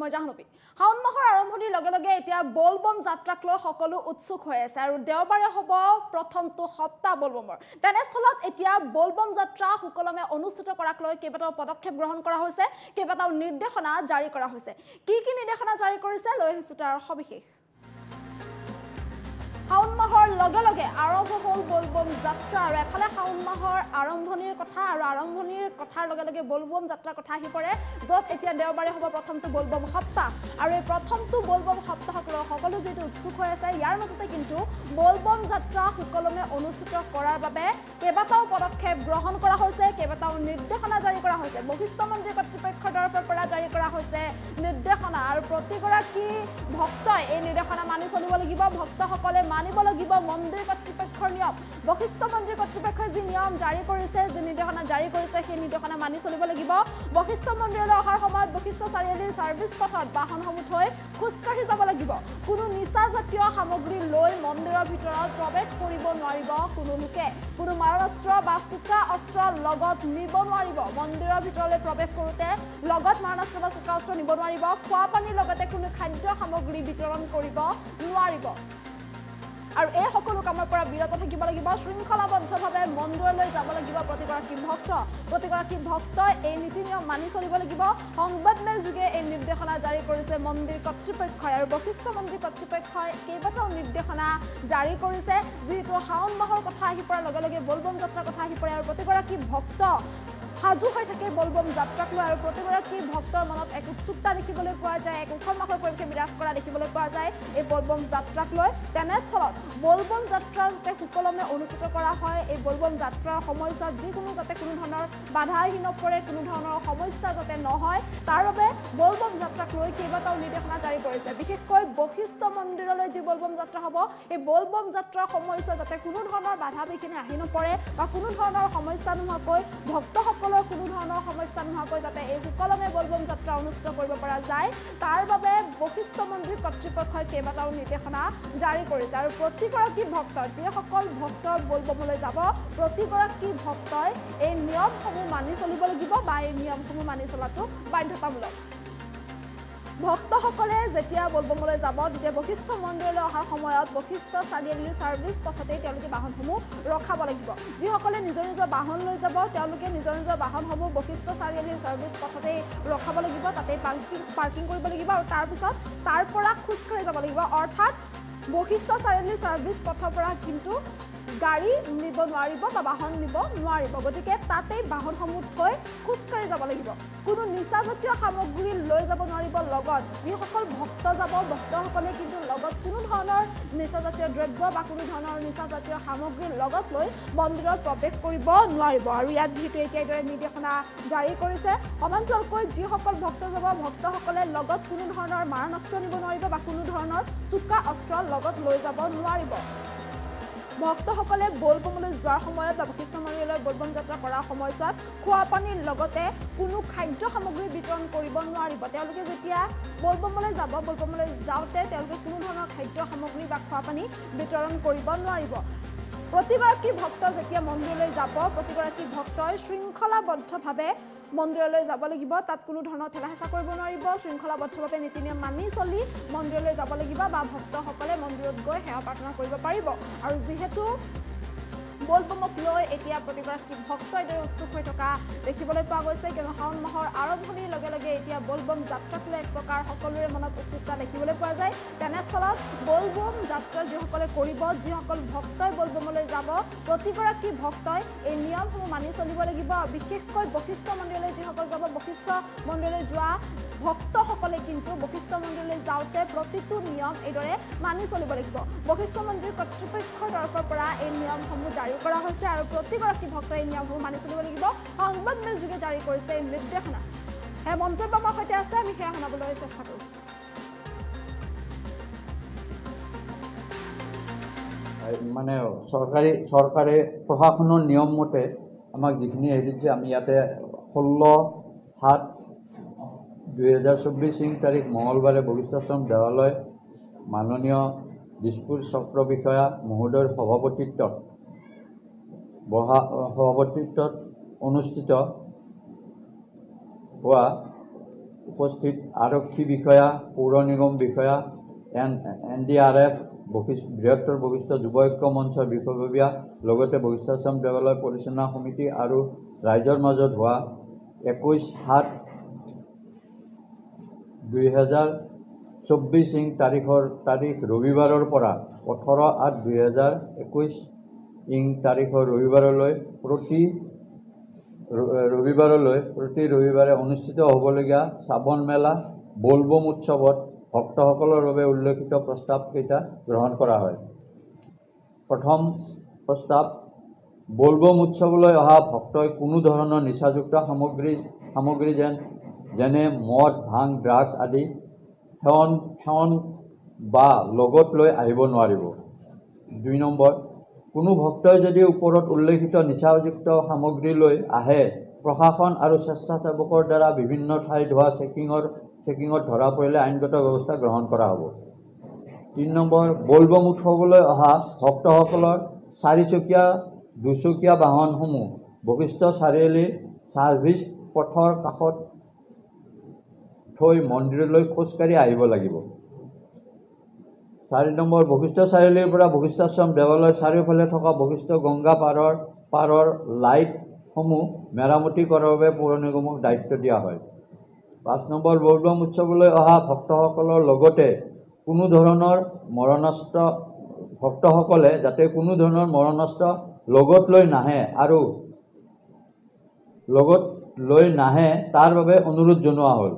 মই জাহ্নবী শাওন মাহৰ আৰম্ভণিৰ লগে লগে এতিয়া বলবম যাত্ৰাক লৈ সকলো উৎসুক হৈ আছে আৰু দেওবাৰে হ'ব প্ৰথমটো সপ্তাহ বলবমৰ তেনেস্থলত এতিয়া বলবম যাত্ৰা সুকলমে অনুষ্ঠিত কৰাক লৈ কেইবাটাও পদক্ষেপ গ্ৰহণ কৰা হৈছে কেইবাটাও নিৰ্দেশনা জাৰি কৰা হৈছে কি নিৰ্দেশনা জাৰি কৰিছে লৈ আহিছো তাৰ সবিশেষ শাওন মাহৰ লগে লগে আৰম্ভ হ'ল বলবম যাত্ৰা আৰু এফালে শাওন মাহৰ আৰম্ভণিৰ কথা আৰু আৰম্ভণিৰ কথাৰ লগে লগে বলবম যাত্ৰাৰ কথা আহি পৰে য'ত এতিয়া দেওবাৰে হ'ব প্ৰথমটো বলবম সপ্তাহ আৰু এই প্ৰথমটো বলবম সপ্তাহক লৈ সকলো যেটো উৎসুক হৈ আছে ইয়াৰ মাজতে কিন্তু বলবম যাত্ৰা সুকলমে অনুষ্ঠিত কৰাৰ বাবে কেইবাটাও পদক্ষেপ গ্ৰহণ কৰা হৈছে কেইবাটাও নিৰ্দেশনা জাৰি কৰা হৈছে বশিষ্ঠ মন্দিৰ কৰ্তৃপক্ষৰ তৰফৰ পৰা জাৰি কৰা হৈছে নিৰ্দেশনা আৰু প্ৰতিগৰাকী ভক্তই এই নিৰ্দেশনা মানি চলিব লাগিব ভক্তসকলে মানিব লাগিব মন্দিৰ কৰ্তৃপক্ষৰ নিয়ম বশিষ্ঠ মন্দিৰ কৰ্তৃপক্ষই যি নিয়ম জাৰি কৰিছে যি নিৰ্দেশনা জাৰি কৰিছে সেই নিৰ্দেশনা মানি চলিব লাগিব বশিষ্ঠ মন্দিৰলৈ অহাৰ সময়ত বশিষ্ঠ চাৰিআলিৰ সাৰ্ভিস পথত বাহনসমূহ থৈ খোজকাঢ়ি যাব লাগিব কোনো নিচাজাতীয় সামগ্ৰী লৈ মন্দিৰৰ ভিতৰত প্ৰৱেশ কৰিব নোৱাৰিব কোনো লোকে কোনো মাৰণাস্ত্ৰ বা চোকা অস্ত্ৰ লগত নিব নোৱাৰিব মন্দিৰৰ ভিতৰলৈ প্ৰৱেশ কৰোঁতে লগত মাৰণাস্ত্ৰ বা চোকা অস্ত্ৰ নিব নোৱাৰিব খোৱা পানীৰ লগতে কোনো খাদ্য সামগ্ৰী বিতৰণ কৰিব নোৱাৰিব আৰু এই সকলো কামৰ পৰা বিৰত থাকিব লাগিব শৃংখলাবদ্ধভাৱে মন্দিৰলৈ যাব লাগিব প্ৰতিগৰাকী ভক্তই এই নীতি নিয়ম মানি চলিব লাগিব সংবাদমেল যোগে এই নিৰ্দেশনা জাৰি কৰিছে মন্দিৰ কৰ্তৃপক্ষই আৰু বশিষ্ঠ মন্দিৰ কৰ্তৃপক্ষই কেইবাটাও নিৰ্দেশনা জাৰি কৰিছে যিহেতু শাওন মাহৰ কথা আহি পৰাৰ লগে লগে বলবম যাত্ৰাৰ কথা আহি পৰে আৰু প্ৰতিগৰাকী ভক্ত সাজু হৈ থাকে বলবম যাত্ৰাক লৈ আৰু প্ৰতিগৰাকী ভক্তৰ মনত এক উৎসুকতা দেখিবলৈ পোৱা যায় এক উৎসৱ মাহৰ পৰিৱেশ বিৰাজ কৰা দেখিবলৈ পোৱা যায় এই বলবম যাত্ৰাক লৈ তেনেস্থলত বলবম যাত্ৰা যাতে সুকলমে অনুষ্ঠিত কৰা হয় এই বলবম যাত্ৰাৰ সময়ছোৱাত যিকোনো যাতে কোনো ধৰণৰ বাধা আহি নপৰে কোনো ধৰণৰ সমস্যা যাতে নহয় তাৰ বাবে বলবম যাত্ৰাক লৈ কেইবাটাও নিৰ্দেশনা জাৰি কৰিছে বিশেষকৈ বশিষ্ঠ মন্দিৰলৈ যি বলবম যাত্ৰা হ'ব এই বলবম যাত্ৰাৰ সময়ছোৱা যাতে কোনো ধৰণৰ বাধা বিঘিনি আহি নপৰে বা কোনো ধৰণৰ সমস্যা নোহোৱাকৈ ভক্তসকল কোনো ধৰণৰ সমস্যা নোহোৱাকৈ যাতে এই সুকলমে বলবম যাত্ৰা অনুষ্ঠিত কৰিব পৰা যায় তাৰ বাবে বশিষ্ঠ মন্দিৰ কৰ্তৃপক্ষই কেইবাটাও নিৰ্দেশনা জাৰি কৰিছে আৰু প্ৰতিগৰাকী ভক্ত যিসকল ভক্ত বলবমলৈ যাব প্ৰতিগৰাকী ভক্তই এই নিয়মসমূহ মানি চলিব লাগিব বা এই নিয়মসমূহ মানি চলাটো বাধ্যতামূলক ভক্তসকলে যেতিয়া বলবমলৈ যাব তেতিয়া বশিষ্ঠ মন্দিৰলৈ অহাৰ সময়ত বশিষ্ঠ চাৰিআলিৰ সাৰ্ভিস পথতে তেওঁলোকে বাহনসমূহ ৰখাব লাগিব যিসকলে নিজৰ বাহন লৈ যাব তেওঁলোকে নিজৰ বাহনসমূহ বশিষ্ঠ চাৰিআলিৰ সাৰ্ভিস পথতে ৰখাব লাগিব তাতে পাৰ্কিং কৰিব লাগিব আৰু তাৰ পিছত তাৰ পৰা খোজকাঢ়ি যাব লাগিব অৰ্থাৎ বশিষ্ঠ চাৰিআলিৰ সাৰ্ভিস পথৰ পৰা কিন্তু গাড়ী নিব নোৱাৰিব বা বাহন নিব নোৱাৰিব গতিকে তাতেই বাহনসমূহ থৈ খোজকাঢ়ি যাব লাগিব কোনো নিচাজাতীয় সামগ্ৰী লৈ যাব নোৱাৰিব লগত যিসকল ভক্ত যাব ভক্তসকলে কিন্তু লগত কোনো ধৰণৰ নিচাজাতীয় দ্ৰব্য বা কোনো ধৰণৰ নিচাজাতীয় সামগ্ৰী লগত লৈ মন্দিৰত প্ৰৱেশ কৰিব নোৱাৰিব আৰু ইয়াত যিহেতু এতিয়া এইদৰে নিৰ্দেশনা জাৰি কৰিছে সমান্তৰালকৈ যিসকল ভক্ত যাব ভক্তসকলে লগত কোনো ধৰণৰ মাৰণাস্ত্ৰ নিব নোৱাৰিব বা কোনো ধৰণৰ চোকা অস্ত্ৰ লগত লৈ যাব নোৱাৰিব ভক্তসকলে বলবমলৈ যোৱাৰ সময়ত বা বশিষ্ঠ মন্দিৰলৈ বলবম যাত্ৰা কৰাৰ সময়ছোৱাত খোৱা পানীৰ লগতে কোনো খাদ্য সামগ্ৰী বিতৰণ কৰিব নোৱাৰিব তেওঁলোকে যেতিয়া বলবমলৈ যাব বলবমলৈ যাওঁতে তেওঁলোকে কোনো ধৰণৰ খাদ্য সামগ্ৰী বা খোৱা পানী বিতৰণ কৰিব নোৱাৰিব প্ৰতিগৰাকী ভক্ত যেতিয়া মন্দিৰলৈ যাব প্ৰতিগৰাকী ভক্তই শৃংখলাবদ্ধভাৱে মন্দিৰলৈ যাব লাগিব তাত কোনো ধৰণৰ ঠেলা-হেঁচা কৰিব নোৱাৰিব শৃংখলাবদ্ধভাৱে নীতি নিয়ম মানি চলি মন্দিৰলৈ যাব লাগিব বা ভক্তসকলে মন্দিৰত গৈ সেৱা প্ৰাৰ্থনা কৰিব পাৰিব আৰু যিহেতু বলবমক লৈ এতিয়া প্ৰতিগৰাকী ভক্তই দৰে উৎসুক হৈ থকা দেখিবলৈ পোৱা গৈছে কিয়নো শাওন মাহৰ আৰম্ভণিৰ লগে লগে এতিয়া বলবম যাত্ৰাক লৈ এক প্ৰকাৰ সকলোৰে মনত উৎসুকতা দেখিবলৈ পোৱা যায় তেনেস্থলত বলবম যাত্ৰা যিসকলে কৰিব যিসকল ভক্তই বলবমলৈ যাব প্ৰতিগৰাকী ভক্তই এই নিয়মসমূহ মানি চলিব লাগিব বিশেষকৈ বশিষ্ঠ মন্দিৰলৈ যিসকল যাব বশিষ্ঠ মন্দিৰলৈ যোৱা ভক্তসকলে কিন্তু বশিষ্ঠ মন্দিৰলৈ যাওঁতে প্ৰতিটো নিয়ম এইদৰে মানি চলিব লাগিব বশিষ্ঠ মন্দিৰ কৰ্তৃপক্ষৰ তৰফৰ পৰা এই নিয়মসমূহ জাৰি কৰা হৈছে আৰু প্ৰতিগৰাকী ভক্তই এই নিয়মসমূহ মানি চলিব লাগিব সংবাদমেল যোগে জাৰি কৰিছে এই নিৰ্দেশনা মন্তব্য আমাৰ সৈতে আছে আমি সেয়া শুনাবলৈ চেষ্টা কৰিছোঁ মানে চৰকাৰে প্ৰশাসনৰ নিয়ম মতে আমাক যিখিনি দিছে আমি ইয়াতে 16/7/2024 তাৰিখ মঙলবাৰে বশিষ্ঠাশ্ৰম দেৱালয় মাননীয় দিছপুৰ চক্ৰ বিষয়া মহোদয়ৰ সভাপতিত্বত অনুষ্ঠিত হোৱা উপস্থিত আৰক্ষী বিষয়া, পৌৰ নিগম বিষয়া, NDRF, বৃহত্তৰ বশিষ্ঠ যুৱ ঐক্য মঞ্চৰ বিষয়ববীয়া, লগতে বশিষ্ঠাশ্ৰম দেৱালয় পৰিচালনা সমিতি আৰু ৰাইজৰ মাজত হোৱা 21/7/2024 তাৰিখ ৰবিবাৰৰ পৰা 18/8/2021 তাৰিখৰ ৰবিবাৰলৈ প্ৰতি ৰবিবাৰে অনুষ্ঠিত হ'বলগীয়া শ্ৰাৱণ মেলা বলবম উৎসৱত ভক্তসকলৰ বাবে উল্লেখিত প্ৰস্তাৱকেইটা গ্ৰহণ কৰা হয়। প্ৰথম প্ৰস্তাৱ, বলবম উৎসৱলৈ অহা ভক্তই কোনো ধৰণৰ নিচাযুক্ত সামগ্ৰী যেনে মদ, ভাং, ড্ৰাগছ আদি সেৱন বা লগত লৈ আহিব নোৱাৰিব। 2 নম্বৰ, কোনো ভক্তই যদি ওপৰত উল্লেখিত নিচাযুক্ত সামগ্ৰী লৈ আহে, প্ৰশাসন আৰু স্বেচ্ছাসেৱকৰ দ্বাৰা বিভিন্ন ঠাইত হোৱা চেকিঙত ধৰা পৰিলে আইনগত ব্যৱস্থা গ্ৰহণ কৰা হ'ব। 3 নম্বৰ, বলবম উৎসৱলৈ অহা ভক্তসকলৰ 4চকীয়া, 2চকীয়া বাহনসমূহ বশিষ্ঠ চাৰিআলিৰ ছাৰ্ভিচ পথৰ কাষত থৈ মন্দিৰলৈ খোজকাঢ়ি আহিব লাগিব। 4 নম্বৰ, বশিষ্ঠ চাৰিআলিৰ পৰা বশিষ্ঠাশ্ৰম দেৱালয়ৰ চাৰিওফালে থকা বশিষ্ঠ গংগা পাৰৰ লাইটসমূহ মেৰামতি কৰাৰ বাবে পৌৰ নিগমক দায়িত্ব দিয়া হয়। 5 নম্বৰ, বলবম উৎসৱলৈ অহা ভক্তসকলৰ লগতে কোনো ধৰণৰ ভক্তসকলে যাতে কোনো ধৰণৰ মৰণাস্ত্ৰ লগত লৈ নাহে তাৰ বাবে অনুৰোধ জনোৱা হ'ল।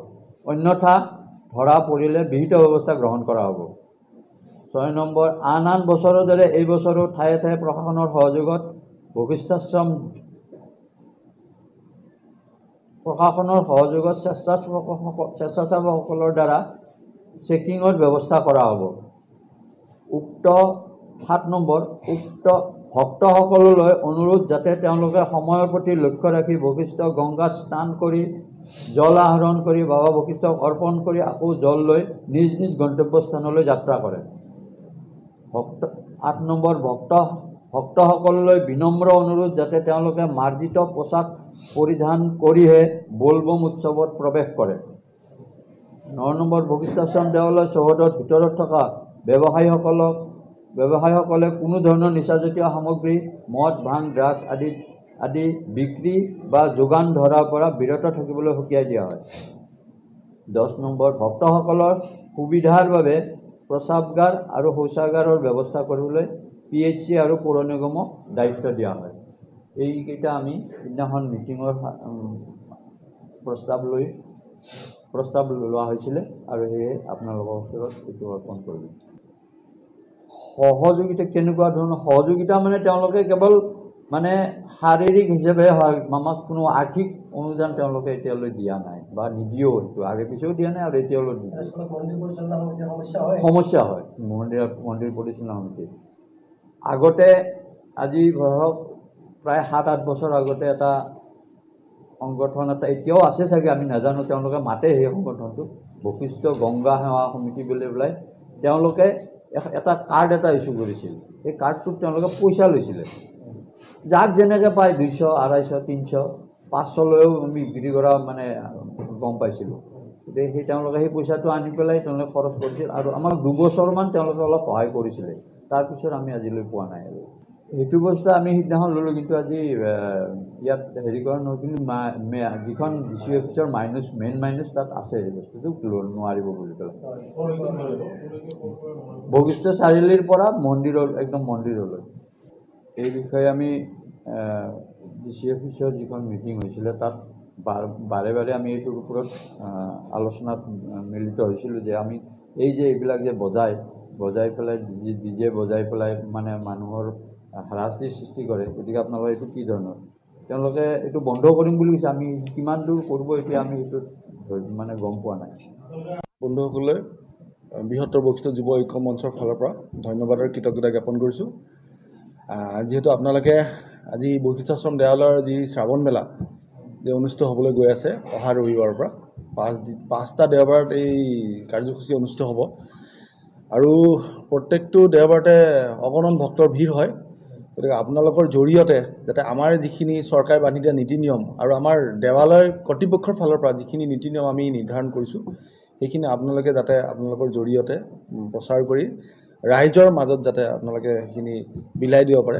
অন্যথা ধৰা পৰিলে বিহিত ব্যৱস্থা গ্ৰহণ কৰা হ'ব। 6 নম্বৰ, আন বছৰৰ দৰে এই বছৰো ঠায়ে ঠায়ে প্ৰশাসনৰ সহযোগত স্বেচ্ছাসেৱকসকলৰ দ্বাৰা চেকিঙৰ ব্যৱস্থা কৰা হ'ব। 7 নম্বৰ, উক্ত ভক্তসকললৈ অনুৰোধ যাতে তেওঁলোকে সময়ৰ প্ৰতি লক্ষ্য ৰাখি বশিষ্ঠ গংগাত স্নান কৰি জল আহৰণ কৰি বাবা বশিষ্ঠক অৰ্পণ কৰি আকৌ জল লৈ নিজ নিজ গন্তব্যস্থানলৈ যাত্ৰা কৰে। 8 নম্বৰ, ভক্তসকললৈ বিনম্ৰ অনুৰোধ যাতে তেওঁলোকে মাৰ্জিত পোছাক পৰিধান কৰিহে বলবম উৎসৱত প্ৰৱেশ কৰে। 9 নম্বৰ, বশিষ্ঠাশ্ৰম দেৱালয় চৌহদৰ ভিতৰত থকা ব্যৱসায়ীসকলে কোনো ধৰণৰ নিচাজাতীয় সামগ্ৰী, মদ, ভাং, ড্ৰাগছ আদি বিক্ৰী বা যোগান ধৰাৰ পৰা বিৰত থাকিবলৈ সকীয়াই দিয়া হয়। 10 নম্বৰ, ভক্তসকলৰ সুবিধাৰ বাবে প্ৰস্ৰাৱগাৰ আৰু শৌচাগাৰৰ ব্যৱস্থা কৰিবলৈ PHC আৰু পৌৰ নিগমক দায়িত্ব দিয়া হয়। এইকেইটা আমি সিদিনাখন মিটিঙৰ প্ৰস্তাৱ লোৱা হৈছিলে আৰু সেয়ে আপোনালোকৰ ওচৰত এইটো অৰ্পণ কৰিলোঁ। সহযোগিতা কেনেকুৱা ধৰণৰ সহযোগিতা মানে তেওঁলোকে কেৱল শাৰীৰিক হিচাপে হয়, আমাক কোনো আৰ্থিক অনুদান তেওঁলোকে এতিয়ালৈ দিয়া নাই বা নিদিয়েও। এইটো আগে পিছেও দিয়া নাই আৰু এতিয়ালৈ নিদিয়ে। সমস্যা হয় মন্দিৰ পৰিচালনা সমিতিৰ। আগতে আজি ধৰক প্ৰায় 7-8 বছৰ আগতে এটা সংগঠন এতিয়াও আছে চাগে, আমি নাজানো, তেওঁলোকে মাতে সেই সংগঠনটো বশিষ্ঠ গংগা সেৱা সমিতি বুলি পেলাই। তেওঁলোকে এটা কাৰ্ড ইছ্যু কৰিছিল। সেই কাৰ্ডটোত তেওঁলোকে পইচা লৈছিলে। যাক যেনেকৈ পায় 200, 250, 300, 500লৈও আমি বিক্ৰী কৰা গম পাইছিলোঁ। গতিকে তেওঁলোকে সেই পইচাটো আনি পেলাই তেওঁলোকে খৰচ কৰিছিল আৰু আমাক 2 বছৰমান তেওঁলোকে অলপ সহায় কৰিছিলে। তাৰপিছত আমি আজিলৈ পোৱা নাই। আৰু সেইটো বস্তু আমি সিদিনাখন ল'লোঁ, কিন্তু আজি ইয়াত হেৰি কৰা নহয়। কিন্তু যিখন DC অফিচৰ মেইন মাইনাছ তাত আছে এই বস্তুটো নোৱাৰিব বুলি পেলাই। বশিষ্ঠ চাৰিআলিৰ পৰা একদম মন্দিৰলৈ। এই বিষয়ে আমি DC অফিচৰ যিখন মিটিং হৈছিলে তাত বাৰে বাৰে আমি এইটোৰ ওপৰত আলোচনাত মিলিত হৈছিলোঁ যে আমি এইবিলাক যে বজাই পেলাই DJ বজাই পেলাই মানুহৰ হাৰাশাস্তিৰ সৃষ্টি কৰে। গতিকে আপোনালোকে এইটো কি ধৰণৰ, তেওঁলোকে এইটো বন্ধ কৰিম বুলি কৈছে। আমি কিমান দূৰ কৰিব এতিয়া আমি সেইটোত গম পোৱা নাই। বন্ধুসকলে বৃহত্তৰ বশিষ্ঠ যুৱ ঐক্য মঞ্চৰ ফালৰ পৰা ধন্যবাদৰ কৃতজ্ঞতা জ্ঞাপন কৰিছোঁ। যিহেতু আপোনালোকে আজি বশিষ্ঠাশ্ৰম দেৱালয়ৰ যি শ্ৰাৱণ মেলা যে অনুষ্ঠিত হ'বলৈ গৈ আছে অহা ৰবিবাৰৰ পৰা 5টা দেওবাৰত এই কাৰ্যসূচী অনুষ্ঠিত হ'ব আৰু প্ৰত্যেকটো দেওবাৰতে অগণন ভক্তৰ ভিৰ হয়। গতিকে আপোনালোকৰ জৰিয়তে যাতে আমাৰ যিখিনি চৰকাৰে বান্ধি দিয়া নীতি নিয়ম আৰু আমাৰ দেৱালয় কৰ্তৃপক্ষৰ ফালৰ পৰা যিখিনি নীতি নিয়ম আমি নিৰ্ধাৰণ কৰিছোঁ সেইখিনি আপোনালোকে যাতে আপোনালোকৰ জৰিয়তে প্ৰচাৰ কৰি ৰাইজৰ মাজত যাতে আপোনালোকে সেইখিনি বিলাই দিব পাৰে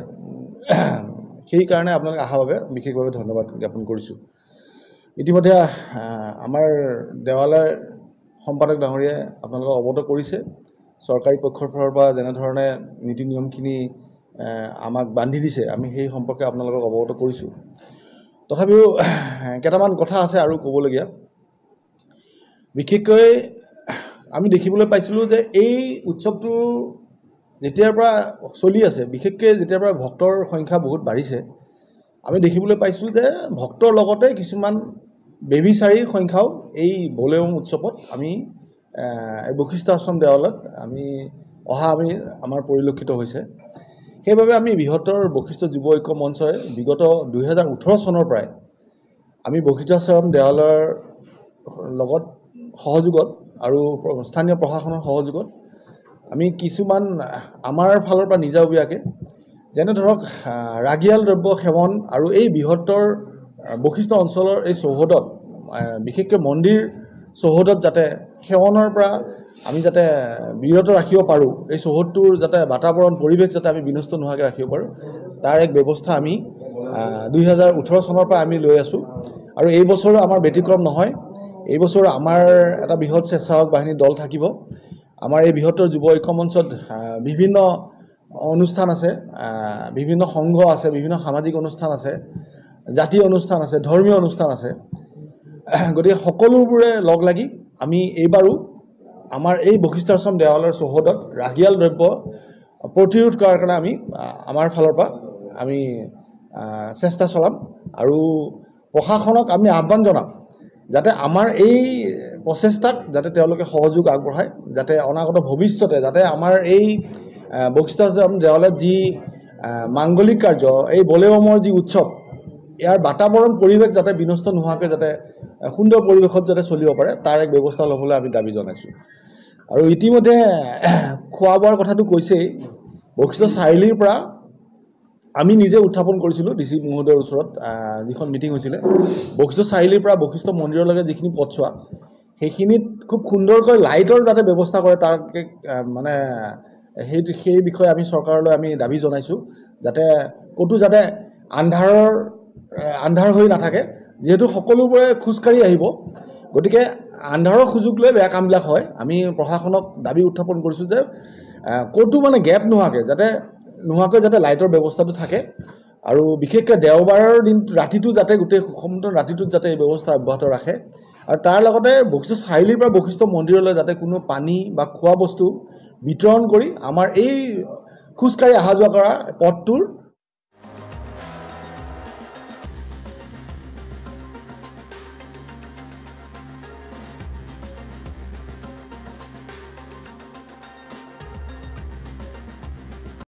সেইকাৰণে আপোনালোকে অহাৰ বাবে বিশেষভাৱে ধন্যবাদ জ্ঞাপন কৰিছোঁ। ইতিমধ্যে আমাৰ দেৱালয় সম্পাদক ডাঙৰীয়াই আপোনালোকক অৱগত কৰিছে চৰকাৰী পক্ষৰ ফালৰ পৰা যেনেধৰণে নীতি নিয়মখিনি আমাক বান্ধি দিছে আমি সেই সম্পৰ্কে আপোনালোকক অৱগত কৰিছোঁ। তথাপিও কেইটামান কথা আছে আৰু ক'বলগীয়া। বিশেষকৈ আমি দেখিবলৈ পাইছিলোঁ যে এই উৎসৱটো যেতিয়াৰ পৰা চলি আছে, বিশেষকৈ যেতিয়াৰ পৰা ভক্তৰ সংখ্যা বহুত বাঢ়িছে, আমি দেখিবলৈ পাইছোঁ যে ভক্তৰ লগতে কিছুমান বেবিচাৰীৰ সংখ্যাও এই বলেবম উৎসৱত আমি এই বশিষ্ঠ আশ্ৰম দেৱালয়ত আমাৰ পৰিলক্ষিত হৈছে। সেইবাবে আমি বৃহত্তৰ বশিষ্ঠ যুৱ ঐক্য মঞ্চই বিগত 2018 চনৰ পৰাই আমি বশিষ্ঠ আশ্ৰম দেৱালয়ৰ লগত সহযোগত আৰু স্থানীয় প্ৰশাসনৰ সহযোগত আমি কিছুমান আমাৰ ফালৰ পৰা নিজাববীয়াকৈ যেনে ধৰক ৰাগিয়াল দ্ৰব্য সেৱন আৰু এই বৃহত্তৰ বশিষ্ঠ অঞ্চলৰ এই চৌহদত বিশেষকৈ মন্দিৰ চৌহদত যাতে সেৱনৰ পৰা আমি যাতে বিৰত ৰাখিব পাৰোঁ, এই চৌহদটোৰ যাতে বাতাবৰণ পৰিৱেশ যাতে আমি বিনষ্ট নোহোৱাকৈ ৰাখিব পাৰোঁ তাৰ এক ব্যৱস্থা আমি 2018 চনৰ পৰা আমি লৈ আছোঁ। আৰু এই বছৰো আমাৰ ব্যতিক্ৰম নহয়। এই বছৰ আমাৰ এটা বৃহৎ স্বেচ্ছাসেৱক বাহিনীৰ দল থাকিব। আমাৰ এই বৃহত্তৰ যুৱ ঐক্য মঞ্চত বিভিন্ন অনুষ্ঠান আছে, বিভিন্ন সংঘ আছে, বিভিন্ন সামাজিক অনুষ্ঠান আছে, জাতীয় অনুষ্ঠান আছে, ধৰ্মীয় অনুষ্ঠান আছে। গতিকে সকলোবোৰে লগ লাগি আমি এইবাৰো আমাৰ এই বশিষ্ঠ আশ্ৰম দেৱালয়ৰ চৌহদত ৰাগিয়াল দ্ৰব্য প্ৰতিৰোধ কৰাৰ কাৰণে আমি আমাৰ ফালৰ পৰা আমি চেষ্টা চলাম আৰু প্ৰশাসনক আমি আহ্বান জনাম যাতে আমাৰ এই প্ৰচেষ্টাত যাতে তেওঁলোকে সহযোগ আগবঢ়ায়, যাতে অনাগত ভৱিষ্যতে যাতে আমাৰ এই বশিষ্ঠ আশ্ৰম দেৱালয়ত যি মাংগলিক কাৰ্য, এই বলেবমৰ যি উৎসৱ, ইয়াৰ বাতাবৰণ পৰিৱেশ যাতে বিনষ্ট নোহোৱাকৈ যাতে সুন্দৰ পৰিৱেশত যাতে চলিব পাৰে তাৰ এক ব্যৱস্থা ল'বলৈ আমি দাবী জনাইছোঁ। আৰু ইতিমধ্যে খোৱা বোৱাৰ কথাটো কৈছেই। বশিষ্ঠ চাৰিআলিৰ পৰা আমি নিজে উত্থাপন কৰিছিলোঁ ডিচি মহোদয়ৰ ওচৰত যিখন মিটিং হৈছিলে। বশিষ্ঠ চাৰিআলিৰ পৰা বশিষ্ঠ মন্দিৰলৈকে যিখিনি পথছোৱা সেইখিনিত খুব সুন্দৰকৈ লাইটৰ যাতে ব্যৱস্থা কৰে তাৰ মানে সেই বিষয়ে আমি চৰকাৰলৈ আমি দাবী জনাইছোঁ যাতে ক'তো যাতে আন্ধাৰ হৈ নাথাকে, যিহেতু সকলোবোৰে খোজকাঢ়ি আহিব। গতিকে আন্ধাৰৰ সুযোগ লৈ বেয়া কামবিলাক হয়। আমি প্ৰশাসনক দাবী উত্থাপন কৰিছোঁ যে ক'তো মানে গেপ নোহোৱাকৈ যাতে লাইটৰ ব্যৱস্থাটো থাকে আৰু বিশেষকৈ দেওবাৰৰ দিন ৰাতিটো যাতে গোটেই সম্পূৰ্ণ ৰাতিটোত যাতে এই ব্যৱস্থা অব্যাহত ৰাখে। আৰু তাৰ লগতে বশিষ্ঠ চাৰিআলিৰ পৰা বশিষ্ঠ মন্দিৰলৈ যাতে কোনো পানী বা খোৱা বস্তু বিতৰণ কৰি আমাৰ এই খোজকাঢ়ি অহা যোৱা কৰা পথটোৰ